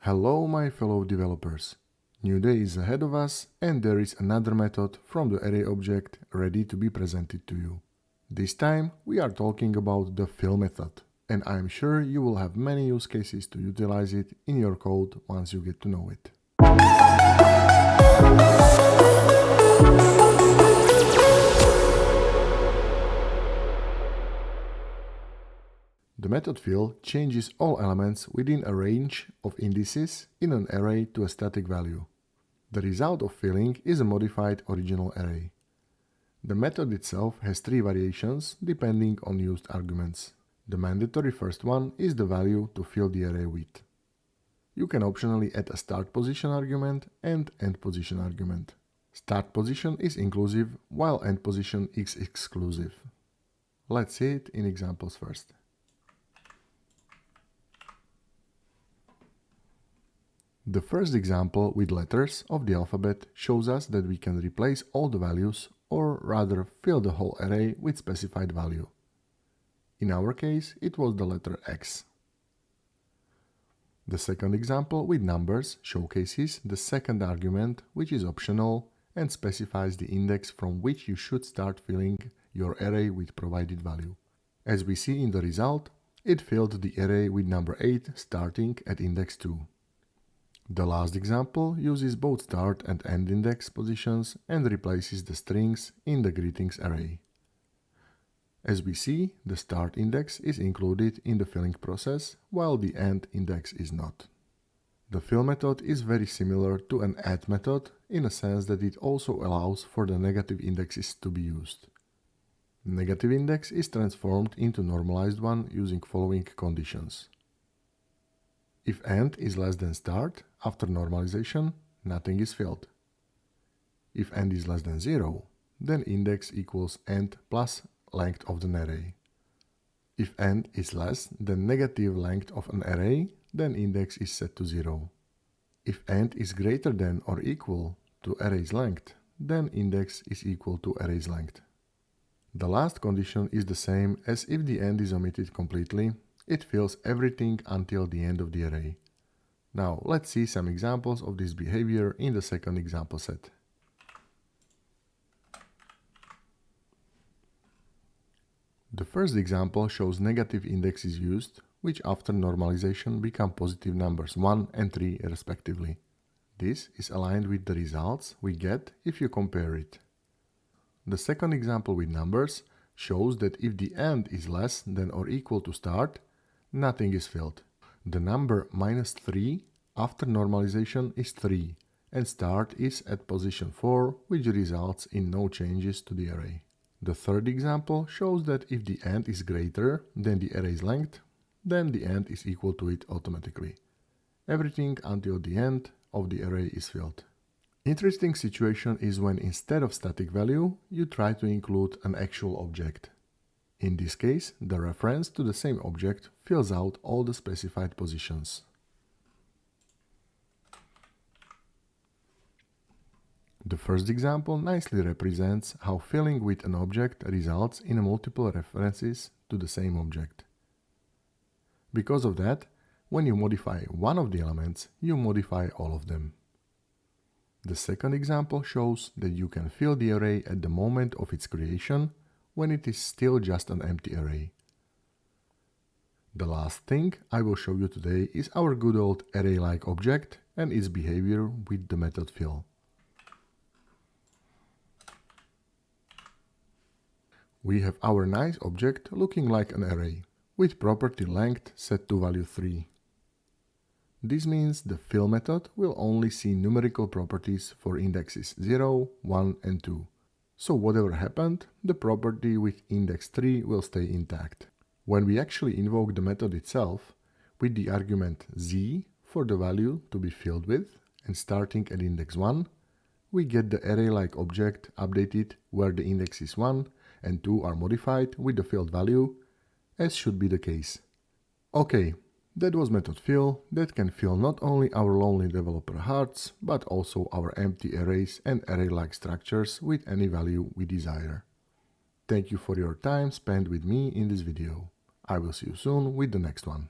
Hello my fellow developers. New day is ahead of us and there is another method from the array object ready to be presented to you. This time we are talking about the fill method, and I am sure you will have many use cases to utilize it in your code once you get to know it. The method fill changes all elements within a range of indices in an array to a static value. The result of filling is a modified original array. The method itself has three variations depending on used arguments. The mandatory first one is the value to fill the array with. You can optionally add a start position argument and end position argument. Start position is inclusive while end position is exclusive. Let's see it in examples first. The first example with letters of the alphabet shows us that we can replace all the values, or rather fill the whole array with specified value. In our case, it was the letter X. The second example with numbers showcases the second argument, which is optional and specifies the index from which you should start filling your array with provided value. As we see in the result, it filled the array with number 8 starting at index 2. The last example uses both start and end index positions and replaces the strings in the greetings array. As we see, the start index is included in the filling process, while the end index is not. The fill method is very similar to an add method in a sense that it also allows for the negative indexes to be used. Negative index is transformed into normalized one using following conditions. If end is less than start, after normalization, nothing is filled. If end is less than 0, then index equals end plus length of the array. If end is less than negative length of an array, then index is set to 0. If end is greater than or equal to array's length, then index is equal to array's length. The last condition is the same as if the end is omitted completely. It fills everything until the end of the array. Now let's see some examples of this behavior in the second example set. The first example shows negative indexes used, which after normalization become positive numbers 1 and 3 respectively. This is aligned with the results we get if you compare it. The second example with numbers shows that if the end is less than or equal to start, nothing is filled. The number -3 after normalization is 3, and start is at position 4, which results in no changes to the array. The third example shows that if the end is greater than the array's length, then the end is equal to it automatically. Everything until the end of the array is filled. Interesting situation is when instead of static value, you try to include an actual object. In this case, the reference to the same object fills out all the specified positions. The first example nicely represents how filling with an object results in multiple references to the same object. Because of that, when you modify one of the elements, you modify all of them. The second example shows that you can fill the array at the moment of its creation, when it is still just an empty array. The last thing I will show you today is our good old array-like object and its behavior with the method fill. We have our nice object looking like an array, with property length set to value 3. This means the fill method will only see numerical properties for indexes 0, 1 and 2. So whatever happened, the property with index 3 will stay intact. When we actually invoke the method itself, with the argument z for the value to be filled with, and starting at index 1, we get the array-like object updated where the index is 1 and 2 are modified with the filled value, as should be the case. Okay, that was method fill that can fill not only our lonely developer hearts, but also our empty arrays and array-like structures with any value we desire. Thank you for your time spent with me in this video. I will see you soon with the next one.